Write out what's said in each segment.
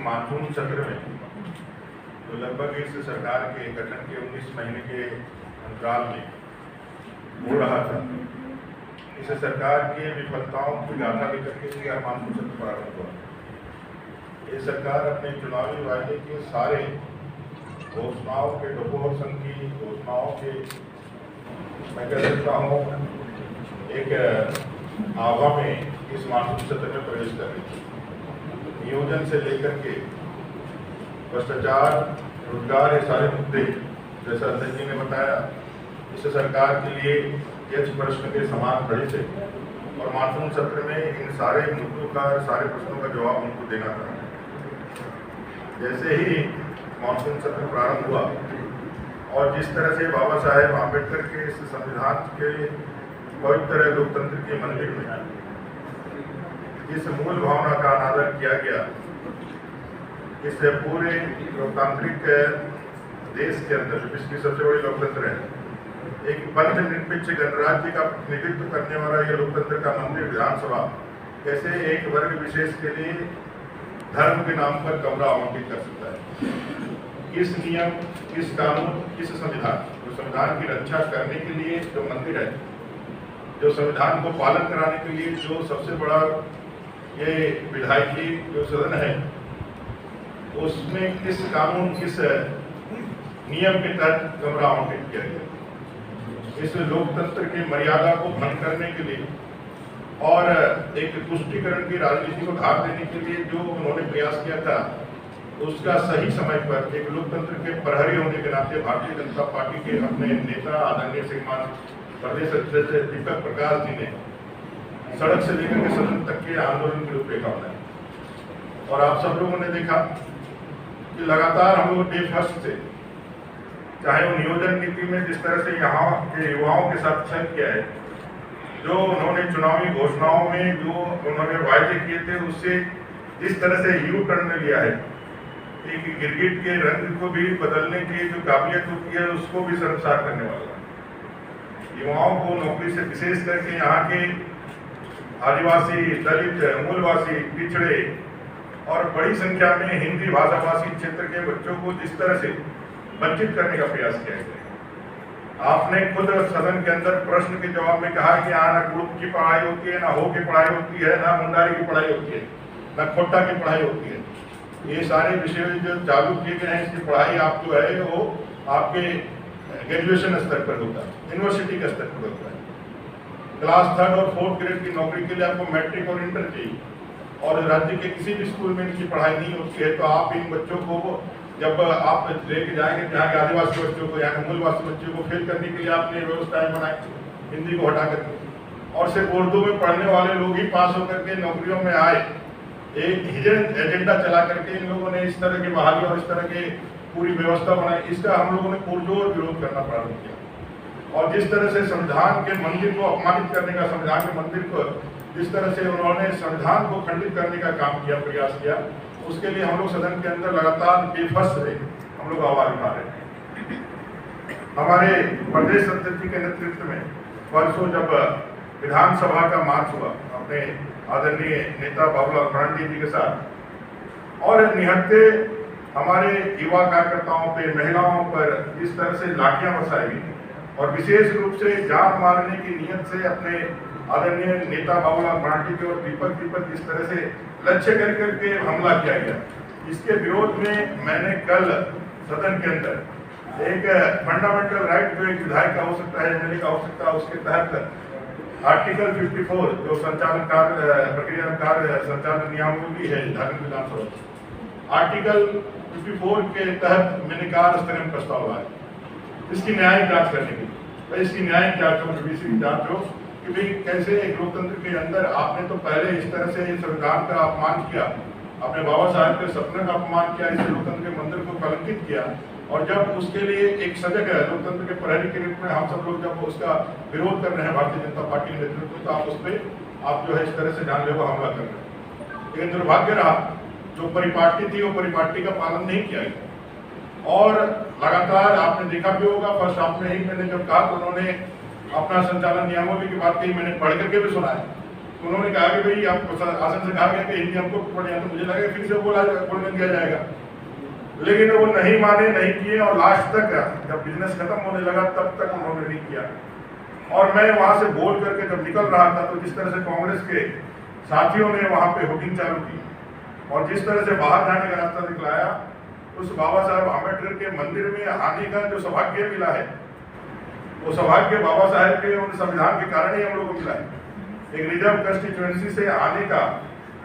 Monsoon सत्र में तो लगभग इस सरकार के गठन के 19 महीने के अंतराल में हो रहा था, इस सरकार की विफलताओं की गाथा लेकर के यह मानसून सत्र प्रारंभ हुआ। ये सरकार अपने चुनावी वायदे के सारे घोषणाओं के डोपोर संघ की घोषणाओं के मैं कह सकता हूँ एक आवा में इस मानसून सत्र में प्रवेश कर रही थी। नियोजन से लेकर के भ्रष्टाचार, रोजगार, ये सारे मुद्दे जैसा अध्यक्ष जी ने बताया, इस सरकार के लिए यक्ष प्रश्न के समान खड़े थे और मानसून सत्र में इन सारे मुद्दों का, सारे प्रश्नों का जवाब उनको देना था। जैसे ही मानसून सत्र प्रारंभ हुआ और जिस तरह से बाबा साहेब आम्बेडकर के इस संविधान के पवित्र लोकतंत्र के मंदिर में इस मूल भावना का अनादर किया गया, इस पूरे लोकतांत्रिक देश के अंदर जो विश्व की सबसे बड़ी लोकतंत्र है, एक पंच निरपेक्ष गणराज्य का प्रतिनिधित्व करने वाला यह लोकतंत्र का मंदिर विधानसभा कैसे एक वर्ग विशेष के लिए धर्म के नाम पर कमरा आवंटित कर सकता है। किस नियम, किस कानून, किस संविधान, जो संविधान की रक्षा करने के लिए जो मंदिर है, जो संविधान को पालन कराने के लिए जो सबसे बड़ा ये विधायकी जो सदन है, उसमें किस कानून, किस नियम के तहत कमरा आवंटित किया गया। इस लोकतंत्र की मर्यादा को भंग करने के लिए और एक तुष्टीकरण की राजनीति को धार देने के लिए जो उन्होंने प्रयास किया था, उसका सही समय पर एक लोकतंत्र के प्रहरी होने के नाते भारतीय जनता पार्टी के अपने नेता आदरणीय श्रीमान प्रदेश अध्यक्ष दीपक प्रकाश जी ने सड़क से लेकर के सदन तक के आंदोलन की रूपरेखा बनाई। और आप सब लोगों ने देखा कि लगातार हम लोग डे फर्स्ट से, चाहे वो नियोजन नीति में जिस तरह से यहाँ के युवाओं के साथ छल किया है, जो उन्होंने चुनावी घोषणाओं में जो उन्होंने वायदे किए थे, उससे जिस तरह से यू टर्न लिया है, एक गिरगिट के रंग को भी बदलने की जो काबिलियत होती है उसको भी शर्मसार करने वाला है। युवाओं को नौकरी से विशेष करके यहाँ के आदिवासी, दलित, मूलवासी, पिछड़े और बड़ी संख्या में हिंदी भाषाभाषी क्षेत्र के बच्चों को जिस तरह से वंचित करने का प्रयास किया गया। आपने खुद सदन के अंदर प्रश्न के जवाब में कहा कि यहाँ ना ग्रुप की पढ़ाई होती है, ना हो की पढ़ाई होती है, ना मुंडारी की पढ़ाई होती है, ना खोटा की पढ़ाई होती है। ये सारे विषय जो चालू किए गए हैं, इसकी पढ़ाई आप जो है वो आपके ग्रेजुएशन स्तर पर होता है, यूनिवर्सिटी के स्तर पर होता है। क्लास 3rd और 4th ग्रेड की नौकरी के लिए आपको मैट्रिक और इंटर चाहिए और राज्य के किसी भी स्कूल में इनकी पढ़ाई नहीं होती है। तो आप इन बच्चों को जब आप लेके जाएंगे, यहाँ के आदिवासी बच्चों को, यहाँ के मूलवासी बच्चों को फेल करने के लिए आपने व्यवस्थाएं बनाई हिंदी को हटा करके, और सिर्फ उर्दू में पढ़ने वाले लोग ही पास होकर के नौकरियों में आए। एक हिडन एजेंडा चला करके इन लोगों ने इस तरह की बहाली और इस तरह की पूरी व्यवस्था बनाई। इसका हम लोगों ने पुरजोर विरोध करना प्रारंभ किया और जिस तरह से संविधान के मंदिर को अपमानित करने का, संविधान के मंदिर को जिस तरह से उन्होंने संविधान को खंडित करने का काम किया, प्रयास किया, उसके लिए हम लोग सदन के अंदर लगातार बेफस रहे, हम लोग आवाज उठा रहे हैं। हमारे प्रदेश अध्यक्ष जी के नेतृत्व में परसों जब विधानसभा का मार्च हुआ अपने आदरणीय नेता बाबूलाल मरांडी जी के साथ, और निहत्थे हमारे युवा कार्यकर्ताओं पे, महिलाओं पर जिस तरह से लाठियां बरसाई गई और विशेष रूप से जान मारने की नीयत से अपने आदरणीय नेता बाबूलाल मरांडी के और दीपक जी पर जिस तरह से लक्ष्य करके हमला किया गया, इसके विरोध में मैंने कल सदन के अंदर एक फंडामेंटल राइट जो एक विधायक का हो सकता है, एमएलए का हो सकता है, उसके तहत आर्टिकल 54 जो संचालन कार्य प्रक्रिया कार्य संचालन नियमावली है झारखंड विधानसभा, आर्टिकल 54 के तहत मैंने कार्य स्थगन प्रस्ताव लाया इसकी न्यायिक जांच करने के लिए। इसकी न्यायिक जांच हो, जुडिशरी जांच हो कि भाई कैसे एक लोकतंत्र के अंदर आपने तो पहले इस तरह से संविधान का अपमान किया, अपने बाबा साहब के सपने का अपमान किया, इस लोकतंत्र के मंदिर को कलंकित किया, और जब उसके लिए एक सजग है लोकतंत्र के प्रहरी के रूप में हम सब लोग जब उसका विरोध कर रहे हैं भारतीय जनता पार्टी के नेतृत्व में, तो आप उस पर आप जो है इस तरह से जानलेवा हमला कर रहे हैं। लेकिन दुर्भाग्य रहा जो परिपाटी थी वो परिपाटी का पालन नहीं किया गया और लगातार आपने देखा भी होगा, फर्स्ट आपने ही मैंने जब कहा तो उन्होंने अपना संचालन नियमावली की बात कही, मैंने पढ़ करके भी सुना है तो उन्होंने कहा कि भाई आप आसन से कहा गया कि हिंदी हमको पढ़े, तो मुझे लगा फिर से बोलने दिया जाएगा, लेकिन वो नहीं माने, नहीं किए, और लास्ट तक जब बिजनेस खत्म होने लगा तब तक उन्होंने नहीं किया। और मैं वहां से बोल करके जब निकल रहा था तो जिस तरह से कांग्रेस के साथियों ने वहां पे होर्डिंग चालू की और जिस तरह से बाहर जाने का रास्ता दिखलाया, उस बाबा साहब आम्बेडकर के मंदिर में आने का जो सौभाग्य मिला है, वो सौभाग्य बाबा साहब के उन संविधान के कारण ही हम लोग को मिला है। एक रिजर्व कंस्टिट्यूएंसी से आने का,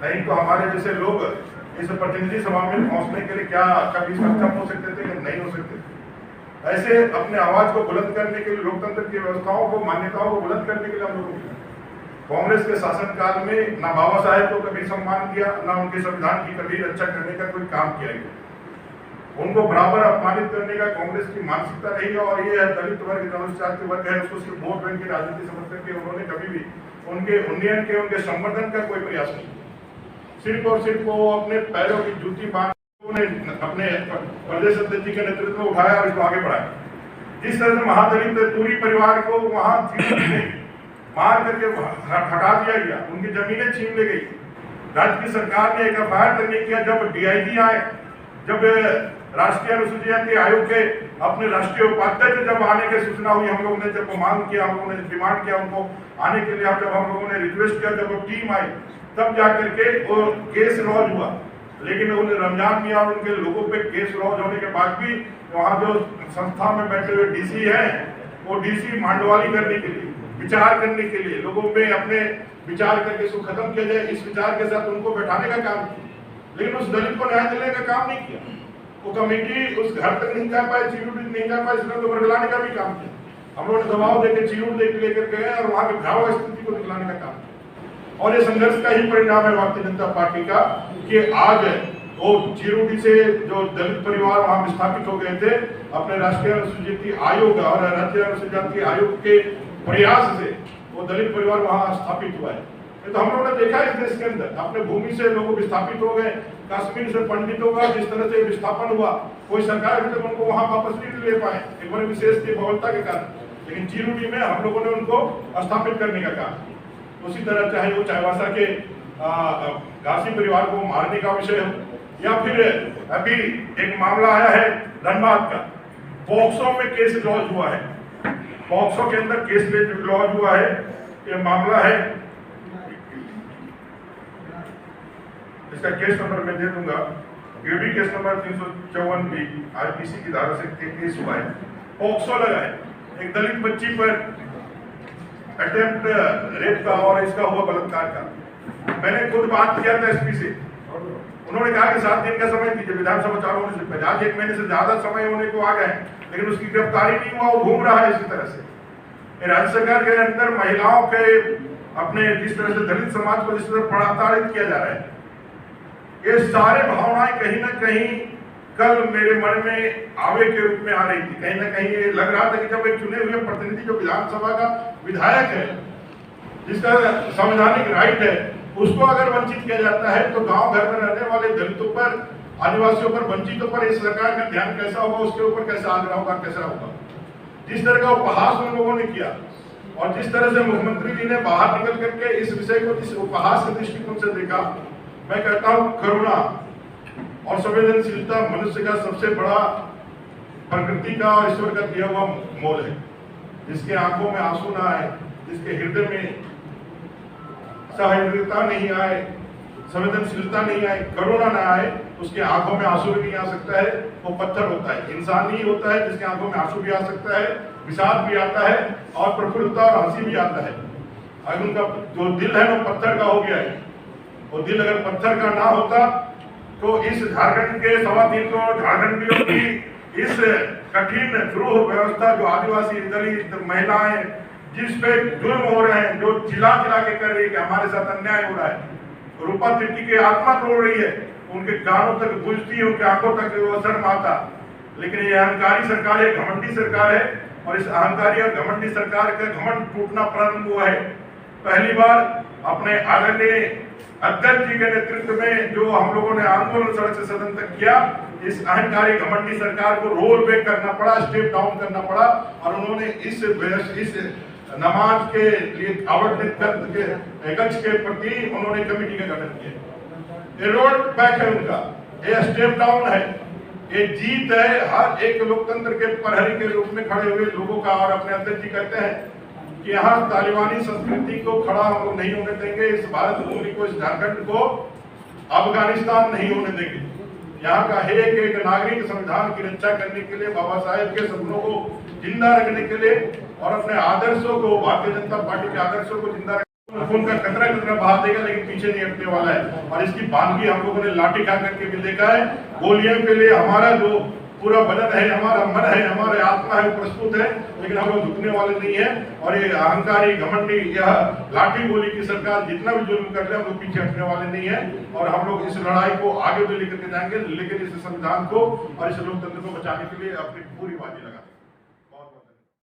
नहीं तो हमारे जैसे लोग इस प्रतिनिधि सभा में पहुंचने के लिए क्या कभी सक्षम हो सकते थे या नहीं हो सकते थे। ऐसे अपने आवाज को बुलंद करने के लिए, लोकतंत्र की व्यवस्थाओं को, मान्यताओं को बुलंद करने के लिए हम लोगों को मिला। कांग्रेस के शासनकाल में ना बाबा साहेब को कभी सम्मान किया, ना उनके संविधान की कभी रक्षा करने का कोई काम किया गया। उनको बराबर अपमानित करने का कांग्रेस की मानसिकता रही, और ये दलित वर्ग, अनुसूचित वर्ग है, उसको सिर्फ वोट बैंक की राजनीति समझ करके उन्होंने कभी भी उनके उन्नयन के, उनके संवर्धन का कोई प्रयास नहीं। सिर्फ और सिर्फ वो अपने पैरों की जूती बांध अपने प्रदेश अध्यक्ष जी के नेतृत्व में उठाया और इसको आगे बढ़ाया। जिस तरह से महादलित पूरी परिवार को वहां मार करके हटा दिया गया, उनकी जमीनें छीन ली गई। राज्य की सरकार ने एक एफआईआर तक नहीं किया। जब डीआईजी आए, जब राष्ट्रीय अनुसूचित जाति आयोग के अपने राष्ट्रीय उपाध्यक्ष जब आने की सूचना हुई, हम लोगों ने जब मांग किया, हम लोगों ने डिमांड किया उनको आने के लिए, जब हम लोगों ने रिक्वेस्ट किया, जब वो टीम आई, तब जाकर के वो केस लॉन्च हुआ। लेकिन उन्हें रमजान मियां और उनके लोगों पे केस लॉन्च होने के बाद भी वहाँ जो संस्था में बैठे हुए डीसी हैं, वो डीसी मांडवाली करने के लिए, विचार करने के लिए, लोगों पे अपने विचार करके इसको खत्म किया जाए, इस विचार के साथ उनको बैठाने का काम किया। लेकिन उस दलित को न्याय दिलाने का काम नहीं किया। वो कमेटी उस घर तक नहीं जा पाए, चीरूट नहीं जा पाए, इसलिए उनको बरगलाने का भी काम किया। हम लोगों ने दबाव देकर चीरूट लेकर गए और वहाँ के भयावह स्थिति को दिखलाने का काम किया। और ये संघर्ष का ही परिणाम है भारतीय जनता पार्टी का कि आज वो चीरूटी से जो दलित परिवार वहां विस्थापित हो गए थे, अपने राष्ट्रीय अनुसूचित आयोग और राज्य अनुसूचित जाति आयोग के प्रयास से वो दलित परिवार वहां स्थापित हुआ है। तो हम लोगों ने देखा इस देश के अंदर अपने भूमि से लोग विस्थापित हो गए, कश्मीर से पंडितों का जिस तरह से विस्थापन हुआ, कोई सरकार अभी तक उनको वहां वापस नहीं ले पाए, एक बड़ी विशेष की बहुलता के कारण। लेकिन चीरूटी में हम लोगों ने उनको स्थापित करने का काम। उसी तरह चाहे वो चाईबासा के घासी परिवार को मारने का विषय हो, या फिर अभी एक मामला आया है धनबाद का, पॉक्सो में केस लॉन्च हुआ है, पॉक्सो के अंदर केस लॉन्च हुआ है। ये मामला है, इसका केस नंबर मैं दे दूंगा, UD case number 354 B IPC की धारा से केस हुआ है। पॉक्सो लगा है एक दलित बच्ची पर अटेम्प्ट रेप का और इसका हुआ बलात्कार का। मैंने खुद बात किया था एसपी से, उन्होंने कहा कि 7 दिन का समय दीजिए, विधानसभा चालू होने से पहले। आज 1 महीने से ज्यादा समय होने को आ गए, लेकिन उसकी गिरफ्तारी नहीं हुआ, वो घूम रहा है इसी तरह से। राज्य सरकार के अंदर महिलाओं के अपने जिस तरह से दलित समाज को जिस तरह प्रताड़ित किया जा रहा है, ये सारे भावनाएं कहीं ना कहीं कल मेरे मन में आवेग के रूप में आ रही थी। कहीं ना कहीं ये लग रहा था कि जब एक चुने हुए प्रतिनिधि जो विधानसभा का विधायक है, जिसका संवैधानिक राइट है, उसको अगर वंचित किया जाता है, तो गांव घर में रहने वाले दलितों पर, आदिवासियों पर, वंचितों पर इस सरकार का ध्यान कैसा होगा, उसके ऊपर कैसा आग्रह होगा, कैसा होगा। जिस तरह का उपहास उन लोगों ने किया और जिस तरह से मुख्यमंत्री जी ने बाहर निकल करके इस विषय को जिस उपहास के दृष्टिकोण से देखा, मैं कहता हूं करुणा और संवेदनशीलता मनुष्य का सबसे बड़ा प्रकृति का और ईश्वर का दिया हुआ मोल है। जिसके आंखों में आंसू ना आए, जिसके हृदय में सहानुभूति नहीं आए, संवेदनशीलता नहीं आए, करुणा ना आए, उसके आंखों में आंसू भी नहीं आ सकता है, वो पत्थर होता है। इंसान नहीं होता है जिसके आंखों में आंसू भी आ सकता है, विषाद भी आता है और प्रफुल्लता और हंसी भी आता है। अगर उनका जो दिल है वो पत्थर का हो गया है, वो दिल अगर पत्थर का ना होता तो इस झारखंड के 3.25 करोड़ झारखंडियों की इस कठिन द्रोह व्यवस्था जो आदिवासी दलित महिलाएं जिस पे जुल्म हो रहे हैं, जो चिल्ला के कर रही है कि हमारे साथ अन्याय हो रहा है, रूपा तिर्की की आत्मा तोड़ रही है, उनके कानों तक गूंजती है, उनके आंखों तक वो असर आता। लेकिन ये अहंकारी सरकार है, घमंडी सरकार है, और इस अहंकारी और घमंडी सरकार का घमंड टूटना प्रारंभ हुआ है। पहली बार अपने आदरणीय अध्यक्ष जी के नेतृत्व में जो हम लोगों ने आंदोलन सड़क से सदन तक किया, इस अहंकारी घमंडी सरकार को रोल बैक करना पड़ा, स्टेप डाउन करना पड़ा, और उन्होंने इस नमाज के लिए आवंटित गज के प्रति उन्होंने कमेटी का गठन किया। ये रोड बैक है उनका, ये स्टेप डाउन है, ये जीत है हर एक लोकतंत्र के प्रहरी के रूप में खड़े हुए लोगों का। और अपने अध्यक्ष जी कहते हैं कि यहाँ तालिबानी संस्कृति को खड़ा हम लोग नहीं होने देंगे, इस भारत भूमि को, इस झारखंड को अफगानिस्तान नहीं होने देंगे। यहाँ का एक एक नागरिक संविधान की रक्षा करने के लिए, बाबा साहेब के सपनों को जिंदा रखने के लिए और अपने आदर्शों को, भारतीय जनता पार्टी के आदर्शों को जिंदा रखने, खून का कतरा कतरा बहा देगा लेकिन पीछे नहीं हटने वाला है। और इसकी बानगी हम लोगों ने लाठी खा करके भी देखा है। गोलियों के लिए हमारा जो पूरा बदन है, हमारा मन है, हमारे आत्मा है, प्रस्तुत है, लेकिन हम लोग झुकने वाले नहीं है। और ये अहंकारी, घमंडी, यह लाठी गोली की सरकार जितना भी जुल्म कर ले, हम लोग पीछे हटने वाले नहीं है। और हम लोग इस लड़ाई को आगे भी लेकर के जाएंगे, लेकिन इस संविधान को और इस लोकतंत्र को बचाने के लिए अपनी पूरी बाजी लगा